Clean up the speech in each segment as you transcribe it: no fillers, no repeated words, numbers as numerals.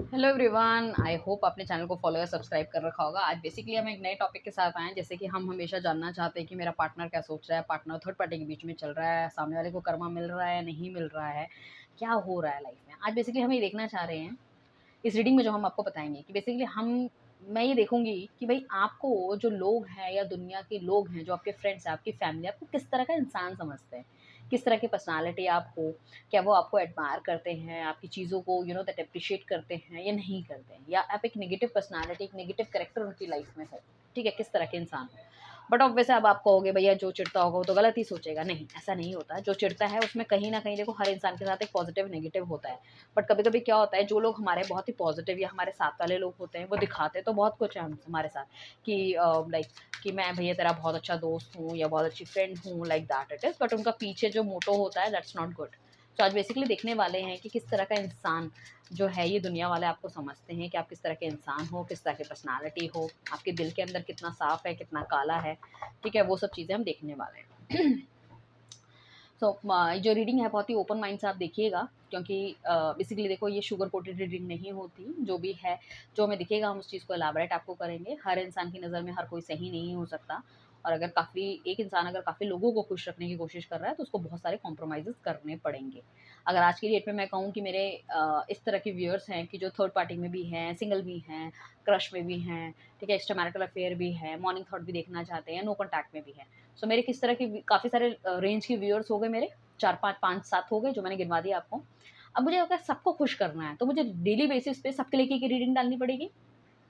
Hello everyone, I hope आपने channel को follow या सब्सक्राइब कर रखा होगा। आज बेसिकली हम एक नए टॉपिक के साथ आए हैं। जैसे कि हम हमेशा जानना चाहते हैं कि मेरा पार्टनर क्या सोच रहा है, पार्टनर थर्ड पार्टी के बीच में चल रहा है, सामने वाले को कर्मा मिल रहा है, नहीं मिल रहा है, क्या हो रहा है लाइफ में। आज बेसिकली हम ये देखना चाह रहे हैं इस रीडिंग में, जो हम आपको बताएंगे कि बेसिकली मैं ये देखूंगी कि भाई आपको जो लोग हैं या दुनिया के लोग हैं, जो आपके फ्रेंड्स हैं, आपकी फैमिली, आपको किस तरह का इंसान समझते हैं, किस तरह की पर्सनालिटी आप हो। क्या वो आपको एडमायर करते हैं, आपकी चीज़ों को दैट अप्रिशिएट करते हैं या नहीं करते हैं, या आप एक नेगेटिव पर्सनालिटी, एक नेगेटिव कैरेक्टर उनकी लाइफ में हो। ठीक है, किस तरह के इंसान हो। बट ऑब्वियसली अब आप कहोगे भैया जो चिढ़ता होगा वो तो गलत ही सोचेगा। नहीं, ऐसा नहीं होता। जो चिढ़ता है उसमें कहीं ना कहीं, देखो, हर इंसान के साथ एक पॉजिटिव नेगेटिव होता है। बट कभी कभी क्या होता है, जो लोग हमारे बहुत ही पॉजिटिव या हमारे साथ वाले लोग होते हैं, वो दिखाते तो बहुत कुछ है हमारे साथ कि लाइक कि मैं भैया तेरा बहुत अच्छा दोस्त हूँ या बहुत अच्छी फ्रेंड हूँ, like that it is. But उनका पीछे जो मोटो होता है, दैट्स नॉट गुड। तो आज बेसिकली देखने वाले हैं कि किस तरह का इंसान जो है, ये दुनिया वाले आपको समझते हैं कि आप किस तरह के इंसान हो, किस तरह की पर्सनालिटी हो, आपके दिल के अंदर कितना साफ है, कितना काला है। ठीक है, वो सब चीज़ें हम देखने वाले हैं। सो जो रीडिंग है बहुत ही ओपन माइंड से आप देखिएगा, क्योंकि बेसिकली देखो, ये शुगर कोटेड रीडिंग नहीं होती। जो भी है, जो हमें दिखेगा, हम उस चीज़ को एलाबरेट आपको करेंगे। हर इंसान की नज़र में हर कोई सही नहीं हो सकता, और अगर काफ़ी एक इंसान अगर काफ़ी लोगों को खुश रखने की कोशिश कर रहा है, तो उसको बहुत सारे कॉम्प्रोमाइज़ेज़ करने पड़ेंगे। अगर आज की डेट में मैं कहूँ कि मेरे इस तरह के व्यूअर्स हैं कि जो थर्ड पार्टी में भी हैं, सिंगल भी हैं, क्रश में भी हैं, ठीक है, एक्स्ट्रा मैरिटल अफेयर भी है, मॉर्निंग थॉट भी देखना चाहते हैं, नो कॉन्टैक्ट में भी हैं। सो मेरे किस तरह के काफ़ी सारे रेंज के व्यूअर्स हो गए मेरे, 4-5 5-7 हो गए जो मैंने गिनवा दिया आपको। अब मुझे अगर सबको खुश करना है, तो मुझे डेली बेसिस पे सबके लिए एक रीडिंग डालनी पड़ेगी।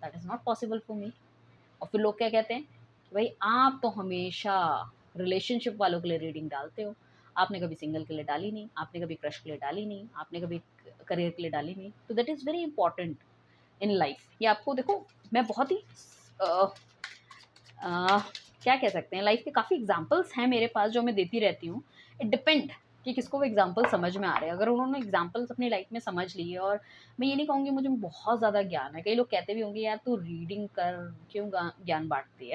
That is not possible for me. और फिर लोग क्या कहते हैं कि भाई आप तो हमेशा रिलेशनशिप वालों के लिए रीडिंग डालते हो। आपने कभी सिंगल के लिए डाली नहीं, आपने कभी क्रश के लिए डाली नहीं, आपने कभी करियर के लिए डाली नहीं। तो that is very important in life. ये आपको देखो, मैं बहुत ही अ, अ, क्या कह सकते हैं, लाइफ के काफ़ी एग्जांपल्स हैं मेरे पास जो मैं देती रहती हूँ। इट डिपेंड कि किसको वो एग्जांपल समझ में आ रहे हैं। अगर उन्होंने एग्जांपल्स अपनी लाइफ में समझ लिए, और मैं ये नहीं कहूँगी मुझे बहुत ज़्यादा ज्ञान है। कई लोग कहते भी होंगे, यार तू रीडिंग कर, क्यों ज्ञान बांटती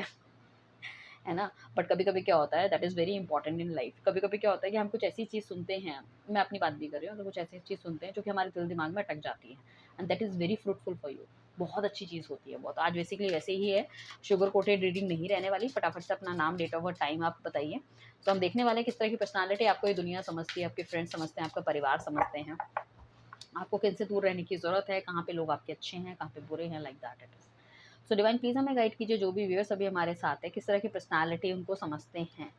है ना। बट कभी कभी क्या होता है, that is very important in life. कभी कभी क्या होता है कि हम कुछ ऐसी चीज़ सुनते हैं, मैं अपनी बात भी कर रही हूँ, अगर कुछ ऐसी चीज़ सुनते हैं जो कि हमारे दिल दिमाग में अटक जाती है, and that is very fruitful for you. बहुत अच्छी चीज़ होती है बहुत। आज बेसिकली वैसे ही है, शुगर कोटेड रीडिंग नहीं रहने वाली। फटाफट से अपना नाम, डेट ऑफ बर्थ, टाइम आप बताइए। तो हम देखने वाले हैं किस तरह की पर्सनालिटी आपको ये दुनिया समझती है, आपके फ्रेंड्स समझते हैं, आपका परिवार समझते हैं, आपको किनसे दूर रहने की ज़रूरत है, कहाँ पे लोग आपके अच्छे हैं, कहाँ पे बुरे हैं, like that it is. So divine please हमें गाइड कीजिए, जो भी व्यूअर्स अभी हमारे साथ है, किस तरह की पर्सनालिटी उनको समझते हैं,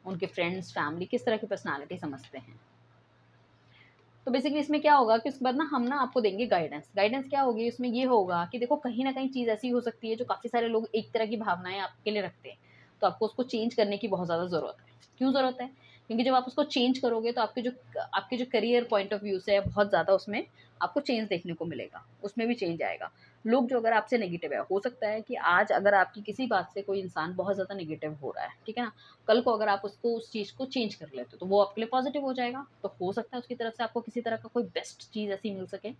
उनके फ्रेंड्स, फैमिली किस तरह की पर्सनालिटी समझते हैं। तो बेसिकली इसमें क्या होगा कि उसके बाद ना हम ना आपको देंगे गाइडेंस। गाइडेंस क्या होगी, इसमें ये होगा कि देखो, कहीं ना कहीं चीज़ ऐसी हो सकती है जो काफ़ी सारे लोग एक तरह की भावनाएं आपके लिए रखते हैं, तो आपको उसको चेंज करने की बहुत ज़्यादा ज़रूरत है। क्यों ज़रूरत है? क्योंकि जब आप उसको चेंज करोगे, तो आपके जो करियर पॉइंट ऑफ व्यू से है, बहुत ज़्यादा उसमें आपको चेंज देखने को मिलेगा, उसमें भी चेंज आएगा। लोग जो अगर आपसे नेगेटिव है, हो सकता है कि आज अगर आपकी किसी बात से कोई इंसान बहुत ज़्यादा नेगेटिव हो रहा है, ठीक है ना, कल को अगर आप उसको उस चीज़ को चेंज कर लेते हो, तो वो आपके लिए पॉजिटिव हो जाएगा। तो हो सकता है उसकी तरफ से आपको किसी तरह का कोई बेस्ट चीज़ ऐसी मिल सके।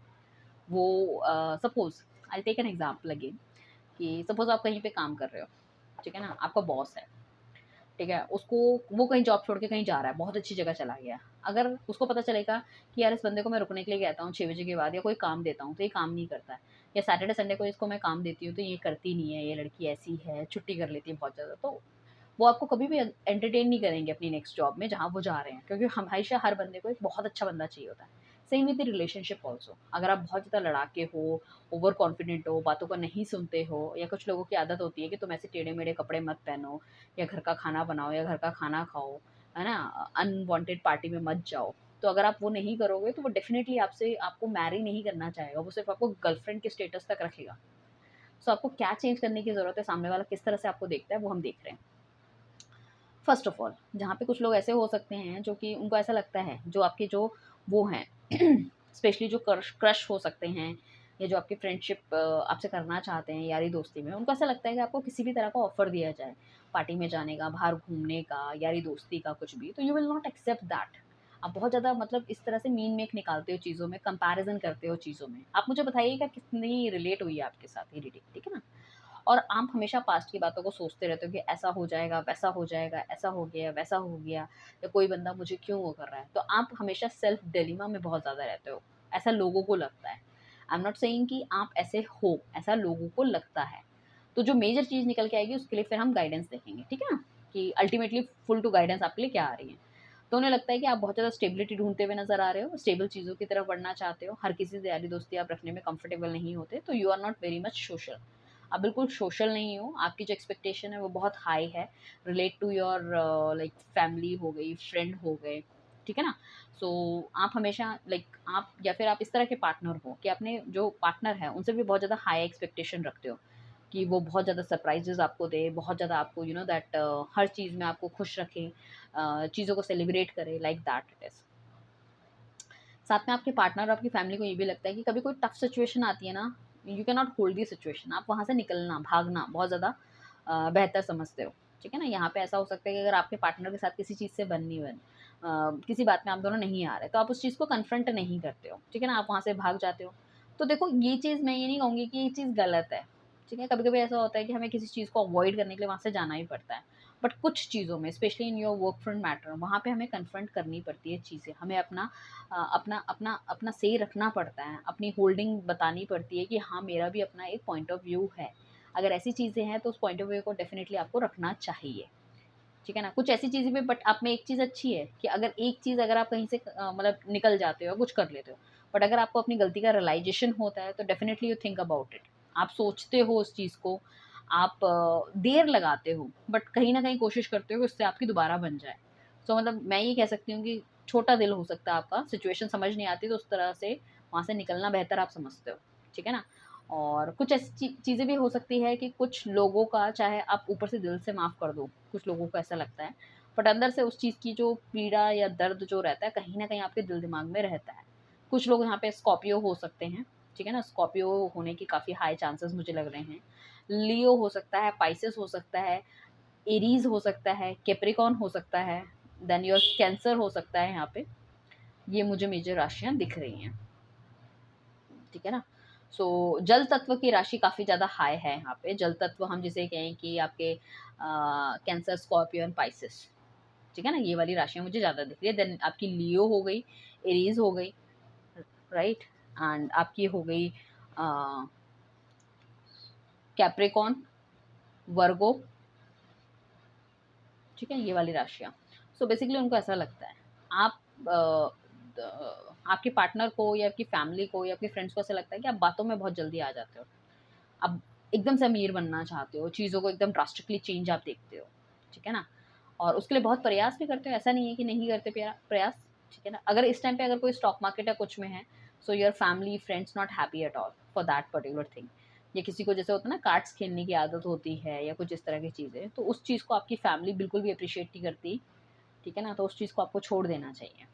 वो suppose, I take an example again, कि सपोज़ आप कहीं पे काम कर रहे हो, ठीक है ना, आपका बॉस है, ठीक है, उसको वो कहीं जॉब छोड़ के कहीं जा रहा है, बहुत अच्छी जगह चला गया। अगर उसको पता चलेगा कि यार इस बंदे को मैं रुकने के लिए कहता हूँ 6 बजे के बाद, या कोई काम देता हूँ तो ये काम नहीं करता है, या सैटरडे संडे को इसको मैं काम देती हूँ तो ये करती नहीं है, ये लड़की ऐसी है, छुट्टी कर लेती है बहुत ज़्यादा, तो वो आपको कभी भी एंटरटेन नहीं करेंगे अपनी नेक्स्ट जॉब में जहाँ वो जा रहे हैं, क्योंकि हमेशा हर बंदे को एक बहुत अच्छा बंदा चाहिए होता है। Same with the relationship also. अगर आप बहुत ज़्यादा लड़ाके हो, ओवर कॉन्फिडेंट हो, बातों को नहीं सुनते हो, या कुछ लोगों की आदत होती है कि तुम ऐसे टेढ़े मेढ़े कपड़े मत पहनो, या घर का खाना बनाओ, या घर का खाना खाओ, है ना, अनवांटेड पार्टी में मत जाओ। तो अगर आप वो नहीं करोगे, तो वो डेफिनेटली आपसे आपको मैरी नहीं करना चाहेगा, वो सिर्फ आपको गर्लफ्रेंड के स्टेटस तक रखेगा। सो आपको क्या चेंज करने की ज़रूरत है, सामने वाला किस तरह से आपको देखता है, वो हम देख रहे हैं। फर्स्ट ऑफ ऑल, जहाँ पे कुछ लोग ऐसे हो सकते हैं जो कि उनको ऐसा लगता है, जो आपके जो वो हैं स्पेशली जो क्रश क्रश हो सकते हैं, या जो आपकी फ्रेंडशिप आपसे करना चाहते हैं यारी दोस्ती में, उनको ऐसा लगता है कि आपको किसी भी तरह का ऑफर दिया जाए, पार्टी में जाने का, बाहर घूमने का, यारी दोस्ती का, कुछ भी, तो you will not accept that. आप बहुत ज़्यादा मतलब इस तरह से मीन मेक निकालते हो चीज़ों में, कंपैरिजन करते हो चीज़ों में। आप मुझे बताइएगा कितनी रिलेट हुई है आपके साथ ये रीडिंग, ठीक है ना। और आप हमेशा पास्ट की बातों को सोचते रहते हो कि ऐसा हो जाएगा, वैसा हो जाएगा, ऐसा हो गया, वैसा हो गया, या कोई बंदा मुझे क्यों वो कर रहा है। तो आप हमेशा सेल्फ डिलेमा में बहुत ज़्यादा रहते हो। ऐसा लोगों को लगता है। आई एम नॉट सेइंग कि आप ऐसे हो, ऐसा लोगों को लगता है। तो जो मेजर चीज़ निकल के आएगी उसके लिए फिर हम गाइडेंस देखेंगे, ठीक है ना? कि अल्टीमेटली फुल टू गाइडेंस आपके लिए क्या आ रही है। तो उन्हें लगता है कि आप बहुत ज़्यादा स्टेबिलिटी ढूँढते हुए नज़र आ रहे हो, स्टेबल चीज़ों की तरफ बढ़ना चाहते हो, हर किसी से यारी-दोस्ती आप रखने में कंफर्टेबल नहीं होते, तो you are not very much social. आप बिल्कुल सोशल नहीं हो, आपकी जो एक्सपेक्टेशन है वो बहुत हाई है, relate to your like family हो गई, फ्रेंड हो गए, ठीक है ना? सो आप हमेशा लाइक आप या फिर आप इस तरह के पार्टनर हो कि अपने जो पार्टनर है उनसे भी बहुत ज़्यादा हाई एक्सपेक्टेशन रखते हो कि वो बहुत ज़्यादा सरप्राइजेस आपको दे, बहुत ज़्यादा आपको यू नो दैट हर चीज़ में आपको खुश रखे, चीज़ों को सेलिब्रेट करे, लाइक दैट इट इज़। साथ में आपके पार्टनर और आपकी फैमिली को ये भी लगता है कि कभी कोई टफ सिचुएशन आती है ना, you can not hold the situation, आप वहाँ से निकलना, भागना बहुत ज़्यादा बेहतर समझते हो, ठीक है ना? यहाँ पे ऐसा हो सकता है कि अगर आपके पार्टनर के साथ किसी चीज़ से बन नहीं बन किसी बात में आप दोनों नहीं आ रहे, तो आप उस चीज़ को कन्फ्रंट नहीं करते हो, ठीक है ना? आप वहाँ से भाग जाते हो। तो देखो ये चीज़ मैं ये नहीं कहूँगी कि ये चीज़ गलत है, ठीक है? कभी-कभी ऐसा होता है कि हमें किसी चीज़ को अवॉइड करने के लिए वहाँ से जाना ही पड़ता है। बट कुछ चीज़ों में specially in your work front matter वहाँ पे हमें कन्फ्रंट करनी पड़ती है चीज़ें। हमें अपना सही रखना पड़ता है, अपनी होल्डिंग बतानी पड़ती है कि हाँ, मेरा भी अपना एक पॉइंट ऑफ व्यू है। अगर ऐसी चीज़ें हैं तो उस पॉइंट ऑफ व्यू को डेफ़िनिटली आपको रखना चाहिए, ठीक है ना? कुछ ऐसी चीज़ें भी बट आप में एक चीज़ अच्छी है कि अगर एक चीज़ अगर आप कहीं से मतलब निकल जाते हो, कुछ कर लेते हो, बट अगर आपको अपनी गलती का रियलाइज़ेशन होता है तो definitely you think about it. आप सोचते हो उस चीज़ को, आप देर लगाते हो, बट कहीं न कहीं कोशिश करते हो कि उससे आपकी दोबारा बन जाए। सो मतलब मैं ये कह सकती हूँ कि छोटा दिल हो सकता है आपका, सिचुएशन समझ नहीं आती तो उस तरह से वहाँ से निकलना बेहतर आप समझते हो, ठीक है ना? और कुछ ऐसी चीज़ें भी हो सकती है कि कुछ लोगों का चाहे आप ऊपर से दिल से माफ़ कर दो, कुछ लोगों को ऐसा लगता है, बट अंदर से उस चीज़ की जो पीड़ा या दर्द जो रहता है, कहीं न कहीं आपके दिल-दिमाग में रहता है। कुछ लोग यहाँ पे स्कॉर्पियो हो सकते हैं, ठीक है ना? स्कॉर्पियो होने की काफ़ी हाई चांसेस मुझे लग रहे हैं। लियो हो सकता है, पाइसेस हो सकता है, एरीज़ हो सकता है, कैप्रिकॉर्न हो सकता है, देन योर कैंसर हो सकता है यहाँ पे। ये मुझे मेजर राशियाँ दिख रही हैं, ठीक है ना? सो जल तत्व की राशि काफ़ी ज़्यादा हाई है यहाँ पे। जल तत्व हम जिसे कहें कि आपके कैंसर, स्कॉर्पियो एंड पाइसेस, ठीक है ना? ये वाली राशियाँ मुझे ज़्यादा दिख रही है। देन आपकी लियो हो गई, एरीज़ हो गई, राइट? एंड आपकी हो गई अ, कैप्रिकॉर्न, वर्गो, ठीक है? ये वाली राशियाँ। सो बेसिकली उनको ऐसा लगता है, आप आपके पार्टनर को या आपकी फैमिली को या आपके फ्रेंड्स को ऐसा लगता है कि आप बातों में बहुत जल्दी आ जाते हो। आप एकदम से अमीर बनना चाहते हो, चीज़ों को एकदम ड्रास्टिकली चेंज आप देखते हो, ठीक है ना? और उसके लिए बहुत प्रयास भी करते हो, ऐसा नहीं है कि नहीं करते प्रयास, ठीक है ना? अगर इस टाइम पे अगर कोई स्टॉक मार्केट या कुछ में है, so your family, friends not happy at all for that particular thing. या किसी को जैसे होता है ना कार्ड्स खेलने की आदत होती है या कुछ इस तरह की चीज़ें, तो उस चीज़ को आपकी फैमिली बिल्कुल भी एप्रिशिएट नहीं करती, ठीक है ना? तो उस चीज़ को आपको छोड़ देना चाहिए,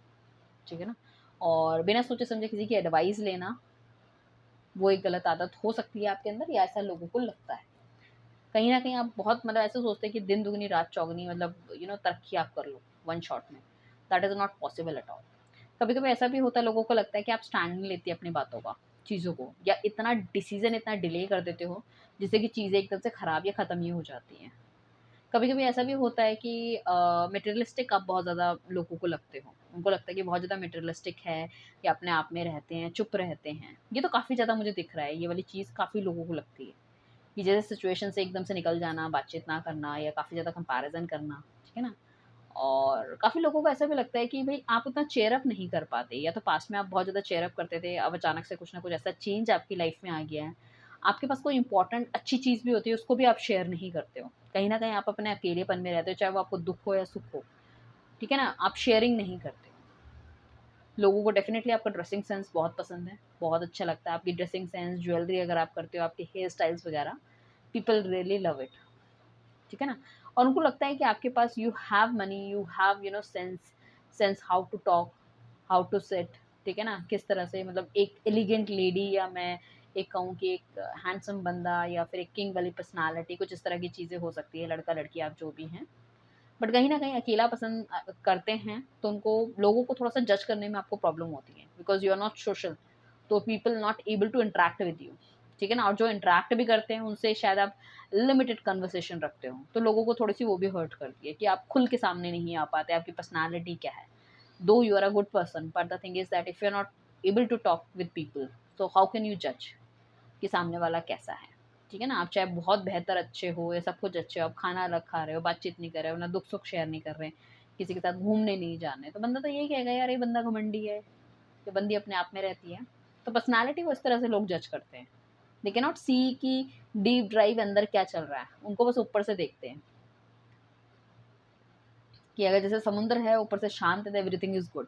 ठीक है ना? और बिना सोचे-समझे किसी की एडवाइस लेना, वो एक गलत आदत हो सकती है आपके अंदर या ऐसा लोगों को लगता है। कहीं न कहीं आप बहुत मतलब ऐसे सोचते हैं कि दिन दुगनी रात चौगनी मतलब तरक्की आप कर लो वन शॉट में। That is not possible at all. कभी-कभी ऐसा भी होता है लोगों को लगता है कि आप स्टैंड नहीं लेती अपनी बातों का, चीज़ों को या इतना डिसीज़न इतना डिले कर देते हो, जिससे कि चीज़ें एकदम से खराब या खत्म ही हो जाती हैं। कभी-कभी ऐसा भी होता है कि मटेरियलिस्टिक आप बहुत ज़्यादा लोगों को लगते हो। उनको लगता है कि बहुत ज़्यादा मटेरियलिस्टिक है या अपने आप में रहते हैं, चुप रहते हैं। ये तो काफ़ी ज़्यादा मुझे दिख रहा है, ये वाली चीज़ काफ़ी लोगों को लगती है। कि जैसे सिचुएशन से एकदम से निकल जाना, बातचीत ना करना या काफ़ी ज़्यादा कंपैरिज़न करना, ठीक है ना? और काफ़ी लोगों को ऐसा भी लगता है कि भई आप उतना चीयर अप नहीं कर पाते या तो पास्ट में आप बहुत ज़्यादा चीयर अप करते थे, अब अचानक से कुछ ना कुछ ऐसा चेंज आपकी लाइफ़ में आ गया है। आपके पास कोई इम्पोर्टेंट अच्छी चीज़ भी होती है, उसको भी आप शेयर नहीं करते हो। कहीं न कहीं आप अपने अकेलेपन में रहते हो, चाहे वो आपको दुःख हो या सुख हो, ठीक है ना? आप शेयरिंग नहीं करते हो। लोगों को डेफ़िनिटली आपका ड्रेसिंग सेंस बहुत पसंद है, बहुत अच्छा लगता है आपकी ड्रेसिंग सेंस, ज्वेलरी अगर आप करते हो, आपके हेयर स्टाइल्स वगैरह, पीपल रियली लव इट। ठीक है ना? और उनको लगता है कि आपके पास you have money, you have sense sense how to talk, how to sit, ठीक है ना? किस तरह से मतलब एक एलिगेंट लेडी या मैं एक कहूँ कि एक हैंडसम बंदा या फिर एक किंग वाली पर्सनैलिटी कुछ इस तरह की चीज़ें हो सकती है, लड़का-लड़की आप जो भी हैं। बट कहीं न कहीं अकेला पसंद करते हैं, तो उनको लोगों को थोड़ा-सा जज करने में आपको प्रॉब्लम होती है, because you are not social, तो people not able to interact with you, ठीक है ना? और जो इंटरैक्ट भी करते हैं, उनसे शायद आप लिमिटेड कन्वर्सेशन रखते हो, तो लोगों को थोड़ी-सी वो भी हर्ट करती है कि आप खुल के सामने नहीं आ पाते, आपकी पर्सनैलिटी क्या है? दो you are a good person, but the thing is that if you are not able to talk with people, so how can you जज कि सामने वाला कैसा है? ठीक है ना? आप चाहे बहुत बेहतर अच्छे हो या सब कुछ अच्छे हो, आप खाना अलग खा रहे हो, बातचीत नहीं कर रहे हो, ना दुख-सुख शेयर नहीं कर रहे हैं, किसी के साथ घूमने नहीं जा रहे हैं, तो बंदा तो यही कहेगा यार ये बंदा घमंडी है, ये बंदी अपने आप में रहती है। तो पर्सनैलिटी को इस तरह से लोग जज करते हैं। दे कैन नॉट सी कि डीप ड्राइव अंदर क्या चल रहा है, उनको बस ऊपर से देखते हैं कि अगर जैसे समुद्र है ऊपर से शांत है तो एवरीथिंग इज गुड।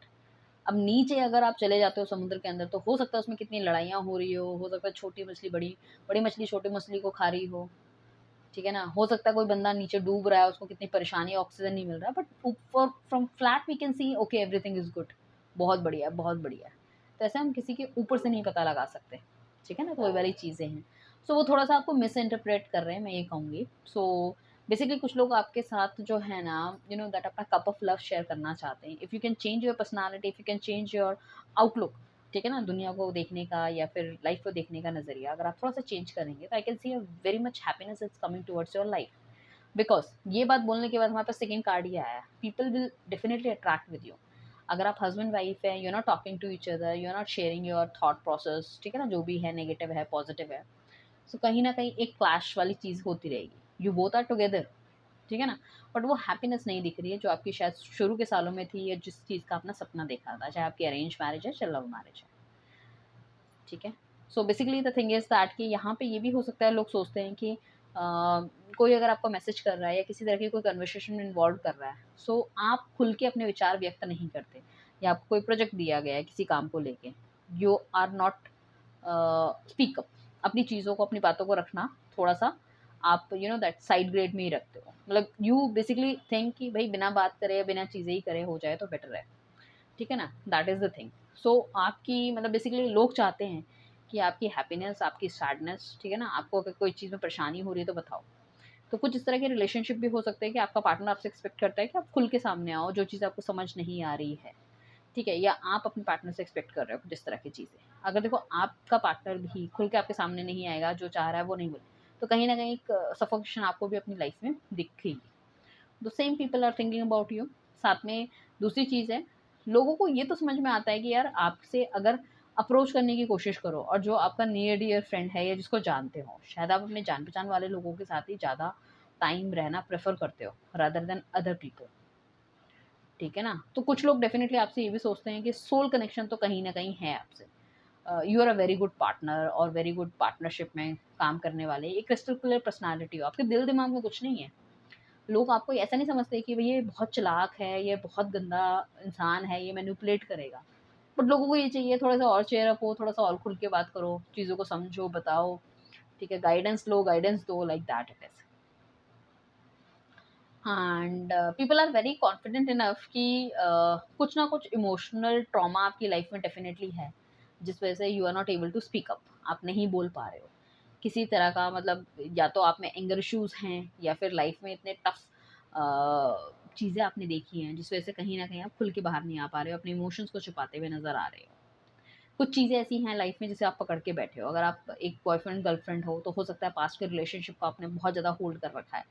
अब नीचे अगर आप चले जाते हो समुद्र के अंदर तो हो सकता है उसमें कितनी लड़ाइयाँ हो रही हो सकता है छोटी मछली बड़ी, बड़ी मछली छोटी मछली को खा रही हो, ठीक है ना? हो सकता है कोई बंदा नीचे डूब रहा है, उसको कितनी परेशानी, ऑक्सीजन नहीं मिल रहा, बट ऊपर from flat we can see okay everything is good, बहुत बढ़िया है, बहुत बढ़िया है। तो ऐसे हम किसी के ऊपर से नहीं पता लगा सकते, ठीक है ना? तो वही वाली चीज़ें हैं। सो वो थोड़ा सा आपको मिस इंटरप्रेट कर रहे हैं, मैं ये कहूँगी। सो बेसिकली कुछ लोग आपके साथ जो है ना, यू नो दैट अपना कप ऑफ लव शेयर करना चाहते हैं। If you can change your personality, if you can change your outlook, ठीक है ना? दुनिया को देखने का या फिर लाइफ को देखने का नज़रिया अगर आप थोड़ा-सा चेंज करेंगे तो I can see a very much happiness is coming towards your life. Because ये बात बोलने के बाद हमारे पास सेकंड कार्ड ही आया है, people will definitely attract with you. अगर आप हस्बैंड वाइफ हैं, you are not talking to each other, you are not sharing your thought process, ठीक है ना? जो भी है नेगेटिव है, पॉजिटिव है। सो कहीं न कहीं एक क्लैश वाली चीज़ होती रहेगी। यू बोथ आर टुगेदर, ठीक है ना? बट वो हैप्पीनेस नहीं दिख रही है जो आपकी शायद शुरू के सालों में थी या जिस चीज़ का आपने सपना देखा था, चाहे आपकी अरेंज मैरिज है, चाहे लव मैरिज है। ठीक है। So basically the thing is that कि यहाँ पे ये भी हो सकता है लोग सोचते हैं कि कोई अगर आपको मैसेज कर रहा है या किसी तरह की कोई कन्वर्सेशन में इन्वॉल्व कर रहा है, सो आप खुल के अपने विचार व्यक्त नहीं करते या आपको कोई प्रोजेक्ट दिया गया है किसी काम को लेके, you are not speak up, अपनी चीज़ों को अपनी बातों को रखना थोड़ा सा आप you know that side grade में ही रखते हो, मतलब यू बेसिकली थिंक कि भाई बिना बात करे या बिना चीज़ें ही करे हो जाए तो बेटर है, ठीक है ना? That is the thing. So आपकी मतलब बेसिकली लोग चाहते हैं कि आपकी हैप्पीनेस, आपकी सैडनेस, ठीक है ना? आपको अगर कोई चीज़ में परेशानी हो रही है तो बताओ। तो कुछ इस तरह के रिलेशनशिप भी हो सकते हैं कि आपका पार्टनर आपसे एक्सपेक्ट करता है कि आप खुल के सामने आओ, जो चीज़ आपको समझ नहीं आ रही है, ठीक है? या आप अपने पार्टनर से एक्सपेक्ट कर रहे हो जिस तरह की चीज़ें। अगर देखो आपका पार्टनर भी खुल के आपके सामने नहीं आएगा, जो चाह रहा है वो नहीं बोले, तो कहीं न कहीं एक सफोकेशन आपको भी अपनी लाइफ़ में दिखेगी। The same people are thinking about you. साथ में दूसरी चीज़ है, लोगों को ये तो समझ में आता है कि यार आपसे अगर अप्रोच करने की कोशिश करो और जो आपका नियर डियर फ्रेंड है या जिसको जानते हो, शायद आप अपने जान पहचान वाले लोगों के साथ ही ज़्यादा टाइम रहना प्रेफर करते हो रादर देन अदर पीपल, ठीक है ना? तो कुछ लोग डेफिनेटली आपसे ये भी सोचते हैं कि सोल कनेक्शन तो कहीं ना कहीं है आपसे, you are a very good partner और वेरी गुड पार्टनरशिप में काम करने वाले एक क्रिस्टल क्लियर पर्सनालिटी हो, आपके दिल दिमाग में कुछ नहीं है। लोग आपको ऐसा नहीं समझते कि भई ये बहुत चालाक है, ये बहुत गंदा इंसान है, ये मैनिपुलेट करेगा। बट लोगों को ये चाहिए थोड़ा-सा और चेयर अप हो, थोड़ा-सा और खुल के बात करो, चीज़ों को समझो, बताओ, ठीक है? गाइडेंस लो, गाइडेंस दो, like that it is. And people are very confident enough कि कुछ ना कुछ इमोशनल ट्रॉमा आपकी लाइफ में डेफिनिटली है, जिस वजह से you are not able to speak up, आप नहीं बोल पा रहे हो। किसी तरह का मतलब या तो आप में एंगर इश्यूज़ हैं या फिर लाइफ में इतने टफ चीज़ें आपने देखी हैं जिस वजह से कहीं न कहीं आप खुल के बाहर नहीं आ पा रहे हो, अपने इमोशंस को छुपाते हुए नज़र आ रहे हो। कुछ चीज़ें ऐसी हैं लाइफ में जिसे आप पकड़ के बैठे हो। अगर आप एक बॉयफ्रेंड गर्लफ्रेंड हो तो हो सकता है पास्ट के रिलेशनशिप को आपने बहुत ज़्यादा होल्ड कर रखा है।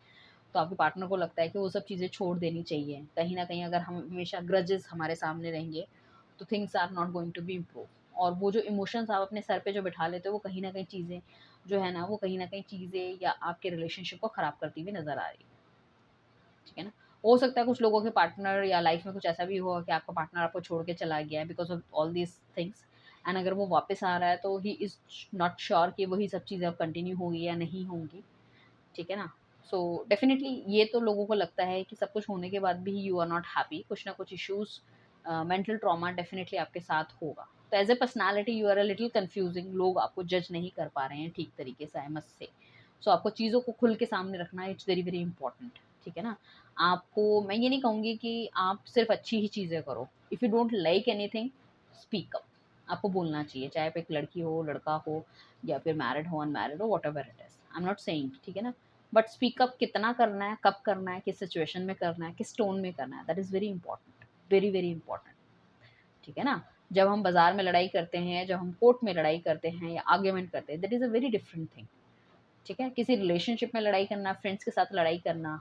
तो आपके पार्टनर को लगता है कि वो सब चीज़ें छोड़ देनी चाहिए। कहीं न कहीं अगर हम हमेशा ग्रजेस हमारे सामने रहेंगे, तो things are not going to be improve, और वो जो इमोशंस आप अपने सर पे जो बिठा लेते हो, वो कहीं न कहीं चीज़ें जो है ना, वो कहीं न कहीं चीज़ें या आपके रिलेशनशिप को ख़राब करती हुई नज़र आ रही है। ठीक है ना? हो सकता है कुछ लोगों के पार्टनर या लाइफ में कुछ ऐसा भी हुआ कि आपका पार्टनर आपको छोड़ के चला गया है because of all these things, and अगर वो वापस आ रहा है तो ही इज़ नॉट श्योर कि वही सब चीज़ें अब कंटिन्यू होंगी या नहीं होंगी। ठीक है ना? सो डेफ़िनिटली ये तो लोगों को लगता है कि सब कुछ होने के बाद भी यू आर नॉट हैप्पी, कुछ ना कुछ इश्यूज़, मेंटल ट्रॉमा डेफ़िनिटली आपके साथ होगा। तो as a personality you are a little confusing, लोग आपको जज नहीं कर पा रहे हैं ठीक तरीके से, आई मस्ट से। सो आपको चीज़ों को खुल के सामने रखना इट्स वेरी, वेरी इम्पोर्टेंट, ठीक है ना? आपको मैं ये नहीं कहूँगी कि आप सिर्फ़ अच्छी ही चीज़ें करो। If you don't like anything, speak up. आपको बोलना चाहिए, चाहे आप एक लड़की हो, लड़का हो या फिर मैरिड हो, अनमैरिड हो, whatever it is. I am not saying, ठीक है ना? बट स्पीक अप कितना करना है, कब करना है, किस सिचुएशन में करना है, किस टोन में करना है, that is very important, very, very important, ठीक है ना? जब हम बाज़ार में लड़ाई करते हैं, जब हम कोर्ट में लड़ाई करते हैं या आर्ग्यूमेंट करते हैं, that is a very different thing, ठीक है? किसी रिलेशनशिप में लड़ाई करना, फ्रेंड्स के साथ लड़ाई करना,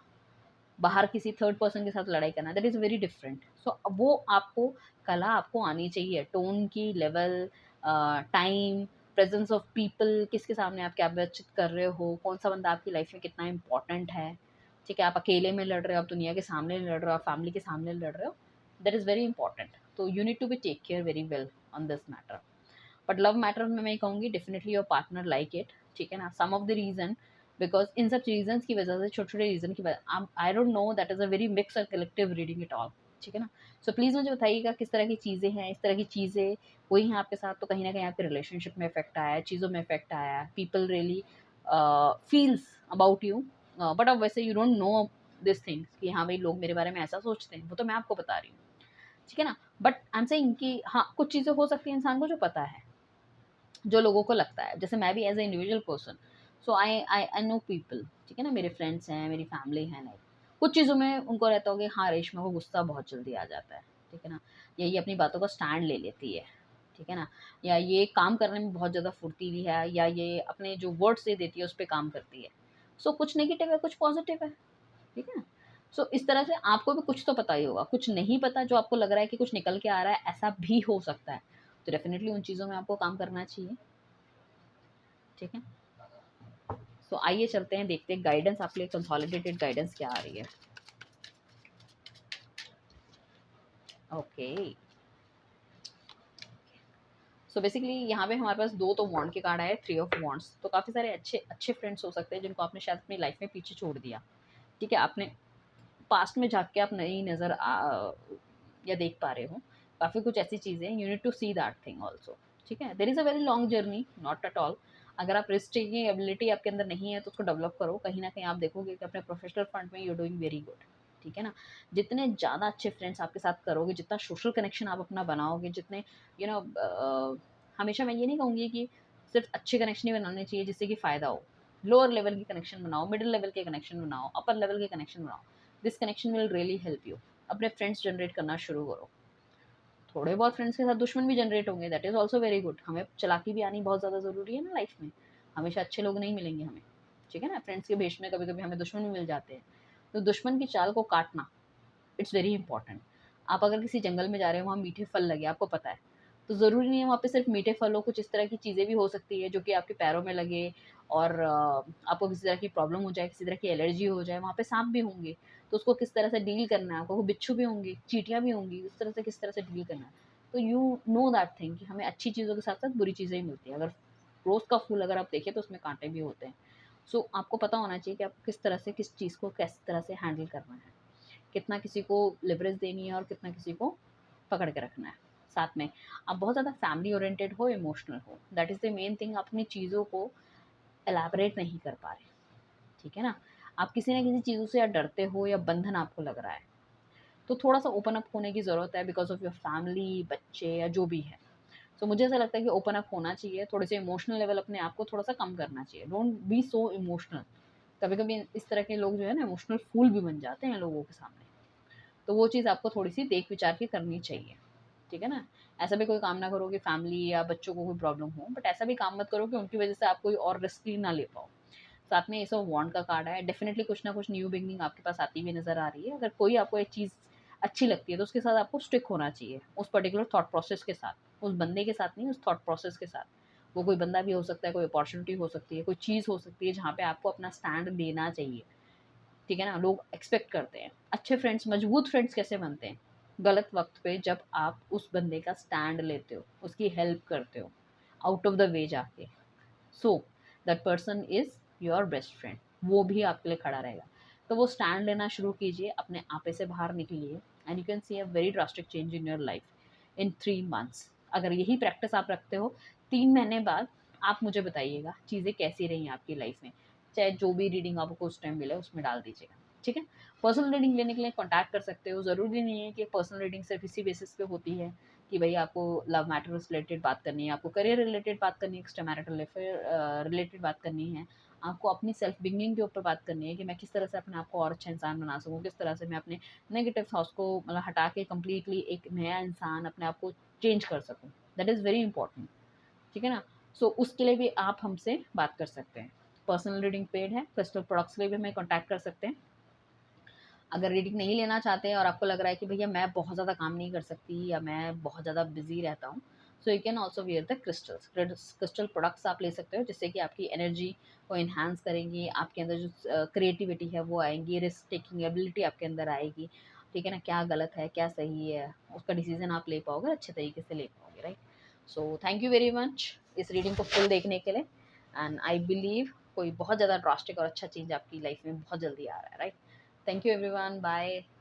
बाहर किसी थर्ड पर्सन के साथ लड़ाई करना, दैट इज़ वेरी डिफरेंट। सो वो आपको कला आपको आनी चाहिए, टोन की level, time, presence of people, किसके सामने आप क्या बातचीत कर रहे हो, कौन सा बंदा आपकी लाइफ में कितना इंपॉर्टेंट है। ठीक है, आप अकेले में लड़ रहे हो, आप दुनिया के सामने लड़ रहे हो, आप फैमिली के सामने लड़ रहे हो, दैट इज़ वेरी इंपॉर्टेंट। तो you need to be take care very well on this matter. But love matter में मैं कहूँगी definitely your partner like it, ठीक है ना। Some of the reason, because इन सब रीजन की वजह से, छोटे छोटे रीजन की वजह, I don't know, that is a very mix और कलेक्टिव रीडिंग इट ऑल, ठीक है ना। सो प्लीज़ मुझे बताइएगा किस तरह की चीज़ें हैं, इस तरह की चीज़ें हुई हैं आपके साथ, तो कहीं ना कहीं आपके रिलेशनशिप में इफेक्ट आया है, चीज़ों में इफेक्ट आया है, people really feels about you, but अब वैसे you don't know this things कि हाँ भाई लोग मेरे बारे में ऐसा सोचते हैं, वो तो मैं आपको बता रही हूँ, ठीक है ना। बट आई एम सेइंग कि हाँ कुछ चीज़ें हो सकती है इंसान को जो पता है, जो लोगों को लगता है, जैसे मैं भी as a individual person, so I know people, ठीक है ना, मेरे फ्रेंड्स हैं, मेरी फैमिली है, नहीं कुछ चीज़ों में उनको रहता होगा हाँ रेशमा को गुस्सा बहुत जल्दी आ जाता है, ठीक है ना, या ये अपनी बातों का स्टैंड ले लेती है, ठीक है ना, या ये काम करने में बहुत ज़्यादा फुर्तीली है, या ये अपने जो वर्ड्स दे देती है उस पर काम करती है। सो कुछ नेगेटिव है, कुछ पॉजिटिव है, ठीक है ना। सो इस तरह से आपको भी कुछ तो पता ही होगा, कुछ नहीं पता जो आपको लग रहा है कि कुछ निकल के आ रहा है, ऐसा भी हो सकता है, तो डेफिनेटली उन चीज़ों में आपको काम करना चाहिए, ठीक है। सो आइए चलते हैं, देखते हैं गाइडेंस आपके लिए, कंसोलिडेटेड गाइडेंस क्या आ रही है। ओके, सो बेसिकली यहाँ पे हमारे पास दो तो वॉन्ड के कार्ड आए, थ्री ऑफ वॉन्ड्स, तो काफ़ी सारे अच्छे अच्छे फ्रेंड्स हो सकते हैं जिनको आपने शायद अपनी लाइफ में पीछे छोड़ दिया, ठीक है। आपने पास्ट में जाके आप नई नज़र या देख पा रहे हो काफ़ी कुछ ऐसी चीज़ें, you need to see that thing also, ठीक है। There is a very long journey, not at all. अगर आप रिस्क टेकिंग एबिलिटी आपके अंदर नहीं है तो उसको डेवलप करो, कहीं ना कहीं आप देखोगे कि अपने प्रोफेशनल फ्रंट में यू डूइंग वेरी गुड, ठीक है ना। जितने ज़्यादा अच्छे फ्रेंड्स आपके साथ करोगे, जितना सोशल कनेक्शन आप अपना बनाओगे, जितने यू नो हमेशा मैं ये नहीं कहूँगी कि सिर्फ अच्छे कनेक्शन ही बनाने चाहिए जिससे कि फ़ायदा हो, लोअर लेवल के कनेक्शन बनाओ, मिडिल लेवल के कनेक्शन बनाओ, अपर लेवल के कनेक्शन बनाओ, this connection will really help you. अपने फ्रेंड्स जनरेट करना शुरू करो, थोड़े बहुत फ्रेंड्स के साथ दुश्मन भी जनरेट होंगे, that is also very good. हमें चालाकी भी आनी बहुत ज़्यादा ज़रूरी है ना लाइफ में, हमेशा अच्छे लोग नहीं मिलेंगे हमें, ठीक है ना। फ्रेंड्स के भेष में कभी कभी हमें दुश्मन भी मिल जाते हैं, तो दुश्मन की चाल को काटना, इट्स वेरी इंपॉर्टेंट। आप अगर किसी जंगल में जा रहे हो, वहाँ मीठे फल लगे, आपको पता है, तो ज़रूरी नहीं है वहाँ पे सिर्फ मीठे फल हो, कुछ इस तरह की चीज़ें भी हो सकती है जो कि आपके पैरों में लगे और आपको किसी तरह की प्रॉब्लम हो जाए, किसी तरह की एलर्जी हो जाए, वहाँ पे सांप भी होंगे, तो उसको किस तरह से डील करना है, आपको बिच्छू भी होंगे, चींटियाँ भी होंगी, उस तरह से किस तरह से डील करना है। तो यू नो दैट थिंग कि हमें अच्छी चीज़ों के साथ साथ बुरी चीज़ें ही मिलती हैं। अगर रोज़ का फूल अगर आप देखें तो उसमें कांटे भी होते हैं। सो आपको पता होना चाहिए कि आप किस तरह से किस चीज़ को किस तरह से हैंडल करना है, कितना किसी को लिवरेज देनी है और कितना किसी को पकड़ के रखना है। साथ में आप बहुत ज़्यादा फैमिली ओरिएंटेड हो, इमोशनल हो, that is the main thing. अपनी चीज़ों को एलैबोरेट नहीं कर पा रहे, ठीक है ना। आप किसी ना किसी चीज़ों से या डरते हो या बंधन आपको लग रहा है, तो थोड़ा सा ओपन अप होने की ज़रूरत है, बिकॉज ऑफ योर फैमिली, बच्चे या जो भी है। तो मुझे ऐसा लगता है कि ओपन अप होना चाहिए, थोड़े से इमोशनल लेवल अपने आप को थोड़ा सा कम करना चाहिए, डोंट बी सो इमोशनल। कभी कभी इस तरह के लोग जो है ना इमोशनल फूल भी बन जाते हैं लोगों के सामने, तो वो चीज़ आपको थोड़ी-सी देख विचार के करनी चाहिए, ठीक है ना? ऐसा भी कोई काम ना करो कि फैमिली या बच्चों को कोई प्रॉब्लम हो, बट ऐसा भी काम मत करो कि उनकी वज़ह से आप कोई और रिस्क ही ना ले पाओ। साथ में एस ऑफ वांड का कार्ड है, डेफ़िनिटली कुछ ना कुछ न्यू बिगिनिंग आपके पास आती हुई नज़र आ रही है। अगर कोई आपको एक चीज़ अच्छी लगती है, तो उसके साथ आपको स्टिक होना चाहिए, उस पर्टिकुलर थॉट प्रोसेस के साथ, उस बंदे के साथ नहीं, उस थॉट प्रोसेस के साथ। वो कोई बंदा भी हो सकता है, कोई अपॉर्च्युनिटी हो सकती है, कोई चीज़ हो सकती है, जहाँ पे आपको अपना स्टैंड देना चाहिए। ठीक है ना, लोग एक्सपेक्ट करते हैं। अच्छे फ्रेंड्स, मजबूत फ्रेंड्स कैसे बनते हैं? गलत वक्त पे जब आप उस बंदे का स्टैंड लेते हो, उसकी हेल्प करते हो, आउट ऑफ द वे जाके, so that person is your best friend, वो भी आपके लिए खड़ा रहेगा। तो वो स्टैंड लेना शुरू कीजिए, अपने आपे से बाहर निकलिए, and you can see a very drastic change in your life in 3 months. अगर यही प्रैक्टिस आप रखते हो, 3 महीने बाद आप मुझे बताइएगा चीज़ें कैसी रही आपकी लाइफ में। चाहे जो भी रीडिंग आपको उस टाइम मिले उसमें डाल दीजिएगा, ठीक है। पर्सनल रीडिंग लेने के लिए कॉन्टैक्ट कर सकते हो, ज़रूरी नहीं है कि पर्सनल रीडिंग सिर्फ इसी बेसिस पे होती है कि भाई आपको लव मैटर्स रिलेटेड बात करनी है, आपको करियर रिलेटेड बात करनी है, एक्स्ट्रा मैरिटल अफेयर रिलेटेड बात करनी है, आपको अपनी सेल्फ बिगिनिंग के ऊपर बात करनी है कि मैं किस तरह से अपने आप को और अच्छा इंसान बना सकूँ, किस तरह से मैं अपने नेगेटिव थॉट्स को मतलब हटा के कम्प्लीटली एक नया इंसान अपने आप को चेंज कर सकूँ, दैट इज़ वेरी इंपॉर्टेंट, ठीक है ना। सो उसके लिए भी आप हमसे बात कर सकते हैं। पर्सनल रीडिंग पेड है, क्रिस्टल प्रोडक्ट्स के लिए भी हमें कॉन्टैक्ट कर सकते हैं। अगर रीडिंग नहीं लेना चाहते हैं और आपको लग रहा है कि भैया मैं बहुत ज़्यादा काम नहीं कर सकती या मैं बहुत ज़्यादा बिजी रहता हूँ, so you can also wear the crystals. Crystal products आप ले सकते हो जिससे कि आपकी एनर्जी को इन्हांस करेंगी, आपके अंदर जो क्रिएटिविटी है वो आएंगी, रिस्क टेकिंग एबिलिटी आपके अंदर आएगी। ठीक है ना, क्या गलत है क्या सही है उसका डिसीजन आप ले पाओगे, अच्छे तरीके से ले पाओगे, right. So thank you very much इस रीडिंग को फुल देखने के लिए, एंड आई बिलीव कोई बहुत ज़्यादा ड्रास्टिक और अच्छा चेंज आपकी लाइफ में बहुत जल्दी आ रहा है, right. Thank you everyone. Bye.